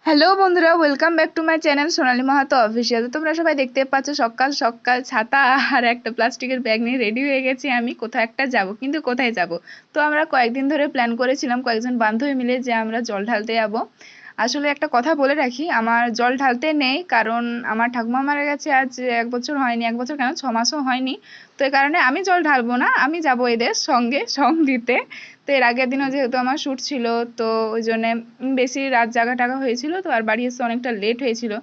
Hello বন্ধুরা, welcome back to my channel Sonali Mahato official. তোমরা সবাই দেখতে পাচ্ছ সকাল সকাল ছাতা আর একটা প্লাস্টিকের ব্যাগ নিয়ে রেডি হয়ে গেছি। আমি কোথাও একটা যাব, কিন্তু কোথায় যাব? তো আমরা কয়েকদিন ধরে প্ল্যান করেছিলাম কয়েকজন বান্ধবী মিলে যে আমরা জল ঢালতে যাব। আসলে একটা কথা বলে রাখি, আমার জল ঢালতে নেই, কারণ আমার ঠাকুমা মারা গেছে আজ 1 বছর হয়নি, 1 বছর কেন 6 মাসও হয়নি। তো এই কারণে আমি জল ঢালবো না, আমি যাব এদের সঙ্গে সং দিতে। তো এর আগের দিনও যেহেতু আমার শ্যুট ছিল, তো ওই জন্যে বেশি রাত জাগা টাগা হয়েছিল, তো আর বাড়ি এসে অনেকটা লেট হয়েছিল।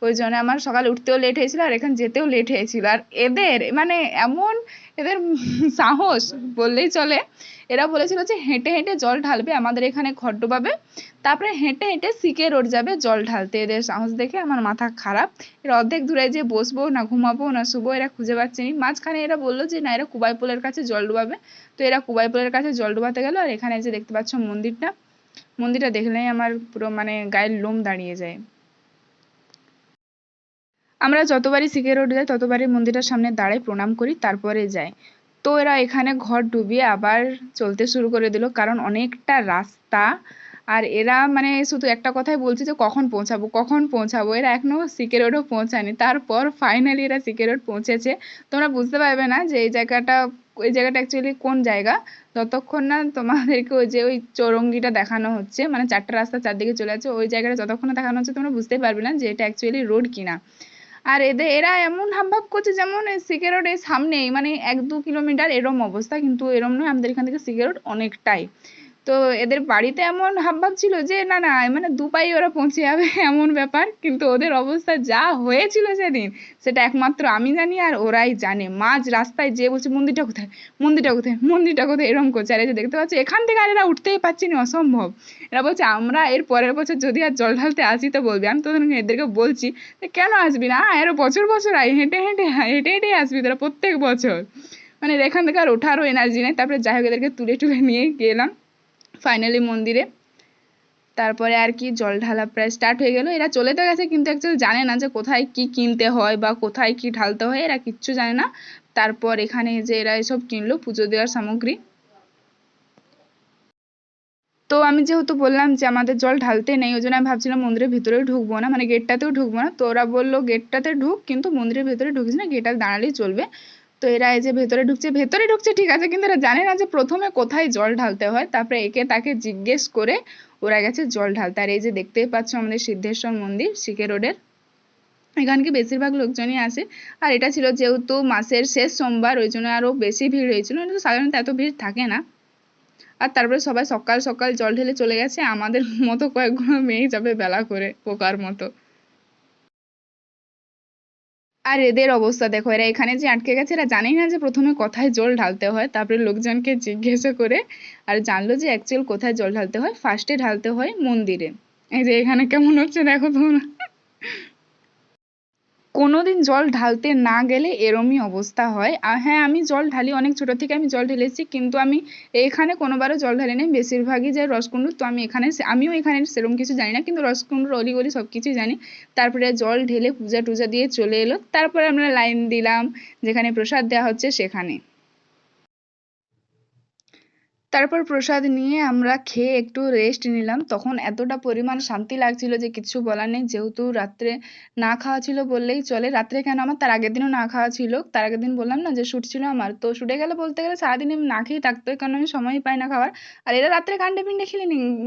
ওই জন্য আমার সকালে উঠতেও লেট হয়েছিল আর এখানে যেতেও লেট হয়েছিল। আর এদের মানে এমন, এদের সাহস বললেই চলে। এরা বলেছিল যে হেঁটে হেঁটে জল ঢালবে, আমাদের এখানে ঘর ডোবাবে, তারপরে হেঁটে হেঁটে সিকে রোড যাবে জল ঢালতে। এদের সাহস দেখে আমার মাথা খারাপ। এরা অর্ধেক দূরে যে বসবো না ঘুমাবো না শুবো এরা খুঁজে পাচ্ছে নি। মাঝখানে এরা বললো যে না, এরা কুবাইপোলের কাছে জল ডোবাবে। তো এরা কুবাইপোলের কাছে জল ডোবাতে গেল। আর এখানে যে দেখতে পাচ্ছ মন্দিরটা, মন্দিরটা দেখলেই আমার পুরো মানে গায়ের লোম দাঁড়িয়ে যায়। আমরা যতবারই সিকে রোড যাই ততবারই মন্দিরটার সামনে দাঁড়াই, প্রণাম করি, তারপরে যাই। তো এরা এখানে ঘর ডুবিয়ে আবার চলতে শুরু করে দিল, কারণ অনেকটা রাস্তা। আর এরা মানে শুধু একটা কথাই বলছে যে কখন পৌঁছাবো কখন পৌঁছাবো। এরা এখনো সিকে রোডও পৌঁছায়নি, তারপর ফাইনালি এরা সিকে রোড পৌঁছেছে। তোমরা বুঝতে পারবে না যে এই জায়গাটা অ্যাকচুয়ালি কোন জায়গা, যতক্ষণ না তোমাদেরকে ওই যে ওই চৌরঙ্গিটা দেখানো হচ্ছে, মানে চারটা রাস্তা চারদিকে চলে যাচ্ছে, ওই জায়গাটা যতক্ষণ না দেখানো হচ্ছে তোমরা বুঝতেই পারবে না যে এটা অ্যাকচুয়ালি রোড কিনা। আর এরা এমন হাবভাব করছে যেমন সিকে রোড এর সামনেই, মানে 1-2 কিলোমিটার এরম অবস্থা, কিন্তু এরম নয়, আমাদের এখান থেকে সিকে রোড অনেকটাই। তো এদের বাড়িতে এমন হাবভাব ছিল যে না না মানে 2 পায়ে ওরা পৌঁছে যাবে এমন ব্যাপার, কিন্তু ওদের অবস্থা যা হয়েছিল সেদিন সেটা একমাত্র আমি জানি আর ওরাই জানে। মাঝ রাস্তায় যে বলছে মন্দিরটা কোথায়, মন্দিরটা কোথায়, মন্দিরটা কোথায়, এরকম করছে। আর এই যে দেখতে পাচ্ছি এখান থেকে আর এরা উঠতেই পারছি না, অসম্ভব। এরা বলছে আমরা এর পরের বছর যদি আর জল ঢালতে আসি তো বলবি। আমি তো এদেরকে বলছি যে কেন আসবি না, এরা বছর বছর আয়, হেঁটে হেঁটে হেঁটে হেঁটে আসবি তোরা প্রত্যেক বছর। মানে এখান থেকে আর ওঠারও এনার্জি নেই। তারপরে যাই হোক এদেরকে তুলে টুলে নিয়ে গেলাম ফাইনালি মন্দিরে। তারপরে আর কি জল ঢালা প্রায় স্টার্ট হয়ে গেল। এরা চলে তো গেছে, কিন্তু অ্যাকচুয়ালি জানে না যে কোথায় কি কিনতে হয় বা কোথায় কি ঢালতে হয়, এরা কিচ্ছু জানে না। তারপর এখানে যে এরা এসব কিনলো পুজো দেওয়ার সামগ্রী। তো আমি যেহেতু বললাম যে আমাদের জল ঢালতে নেই, ওই জন্য আমি ভাবছিলাম মন্দিরের ভিতরেও ঢুকবো না, মানে গেটটাতেও ঢুকবো না। তো ওরা বললো গেটটাতে ঢুক, কিন্তু মন্দিরের ভেতরে ঢুকিস না, গেটে দাঁড়ালেই চলবে। তো এরা এই যে ভেতরে ঢুকছে, ভেতরে ঢুকছে ঠিক আছে, কিন্তু এরা জানে না যে প্রথমে কোথায় জল ঢালতে হয়। তারপরে একে তাকে জিজ্ঞেস করে ওরা গেছে জল ঢালতে। আর এই যে দেখতেই পাচ্ছ আমাদের সিদ্ধেশ্বর মন্দির সিকে রোডের, এখানকে বেশিরভাগ লোকজনই আসে। আর এটা ছিল যেহেতু মাসের শেষ সোমবার, ওই জন্য আরো বেশি ভিড় হয়েছিল, কিন্তু সাধারণত এত ভিড় থাকে না। আর তারপরে সবাই সকাল সকাল জল ঢেলে চলে গেছে, আমাদের মতো কয়েকগুলো মেয়ে যাবে বেলা করে পোকার মতো। আর এদের অবস্থা দেখো, এরা এখানে যে আটকে গেছে, এরা জানেই না যে প্রথমে কোথায় জল ঢালতে হয়। তারপরে লোকজনকে জিজ্ঞাসা করে আর জানলো যে অ্যাকচুয়াল কোথায় জল ঢালতে হয়, ফার্স্টে ঢালতে হয় মন্দিরে। এই যে এখানে কেমন হচ্ছে দেখো তোমরা। কোনোদিন জল ঢালতে না গেলে এরমই অবস্থা হয়। আর হ্যাঁ, আমি জল ঢালি, অনেক ছোট থেকে আমি জল ঢেলেছি, কিন্তু আমি এখানে কোনোবারও জল ঢালিনি। বেশিরভাগই যায় রসকুণ্ডু। তো আমি এখানে আমিও এখানে সেরকম কিছু জানি না, কিন্তু রসকুণ্ডুর অলিগলি সব কিছুই জানি। তারপরে জল ঢেলে পূজা টুজা দিয়ে চলে এলো, তারপরে আমরা লাইন দিলাম যেখানে প্রসাদ দেওয়া হচ্ছে সেখানে। তারপর প্রসাদ নিয়ে আমরা খেয়ে একটু রেস্ট নিলাম। তখন এতটা পরিমাণ শান্তি লাগছিল যে কিছু বলার নেই। যেহেতু রাত্রে না খাওয়া ছিল বললেই চলে। রাত্রে কেন, আমার তার আগের দিনও না খাওয়া ছিল। তার আগের দিন বললাম না যে শ্যুট ছিল আমার, তো শ্যুটে গেলে বলতে গেলে সারাদিন আমি না খেয়েই থাকতে হয়, কারণ আমি সময়ই পাই না খাওয়ার। আর এরা রাত্রে কাণ্ডে পিণ্ডে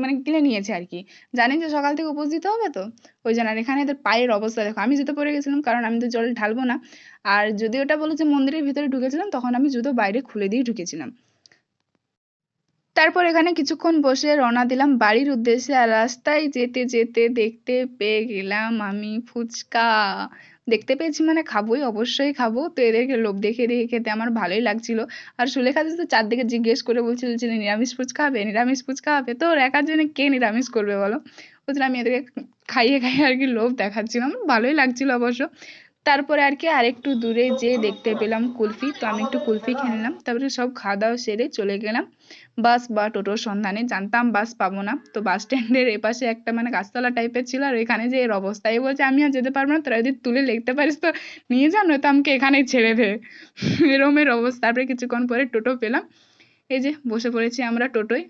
মানে কিনে নিয়েছে আর কি, জানি যে সকাল থেকে উপোস দিতে হবে তো ওই জন্য। আর এখানে এদের পায়ের অবস্থা দেখো, আমি জুতো পরে গেছিলাম কারণ আমি তো জল ঢালবো না। আর যদি ওটা বলো যে মন্দিরের ভিতরে ঢুকেছিলাম, তখন আমি জুতো বাইরে খুলে দিয়ে ঢুকেছিলাম। তারপর এখানে কিছুক্ষণ বসে রওনা দিলাম বাড়ির উদ্দেশ্যে। আর রাস্তায় যেতে যেতে দেখতে পেয়ে গেলাম আমি ফুচকা। দেখতে পেয়েছি মানে খাবোই, অবশ্যই খাবো। তো এদেরকে লোভ দেখে দেখে খেতে আমার ভালোই লাগছিল। আর সুলেখা তো চারদিকে জিজ্ঞেস করে বলছিল যে নিরামিষ ফুচকা হবে, নিরামিষ ফুচকা হবে। তো ওর একার জন্য কে নিরামিষ করবে বলো। বুঝলে আমি এদেরকে খাইয়ে খাইয়ে আর কি লোভ দেখাচ্ছিলাম, ভালোই লাগছিল অবশ্য। তারপরে আর কি আরেকটু দূরে যেয়ে দেখতে পেলাম কুলফি, তো আমি একটু কুলফি খেয়ে নিলাম। তারপরে সব খাওয়া দাওয়া সেরে চলে গেলাম বাস বা টোটোর সন্ধানে। জানতাম বাস পাবো না, তো বাস স্ট্যান্ডের এপাশে একটা মানে গাছতলা টাইপের ছিল, আর এখানে যে এর অবস্থা, এই বলছে আমি আর যেতে পারবো না, তোরা যদি তুলে লিখতে পারিস তো নিয়ে যা, নয়তো আমাকে এখানেই ছেড়ে দে। এরমের অবস্থা। তারপরে কিছুক্ষণ পরে টোটো পেলাম, এই যে বসে পড়েছি আমরা টোটোয়।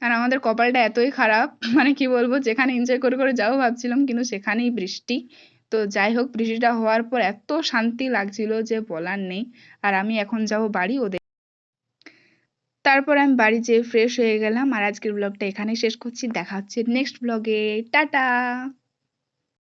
আর আমাদের কপালটা এতই খারাপ, মানে কি বলবো, যেখানে এনজয় করে করে যাবো ভাবছিলাম কিন্তু সেখানেই বৃষ্টি। তো যাই হোক, বৃষ্টিটা হওয়ার পর এত শান্তি লাগছিল যে বলার নেই। আর আমি এখন যাব বাড়ি ওদের। তারপর আমি বাড়ি যেয়ে ফ্রেশ হয়ে গেলাম। আর আজকের ব্লগটা এখানেই শেষ করছি, দেখা হচ্ছে নেক্সট ব্লগে। টাটা।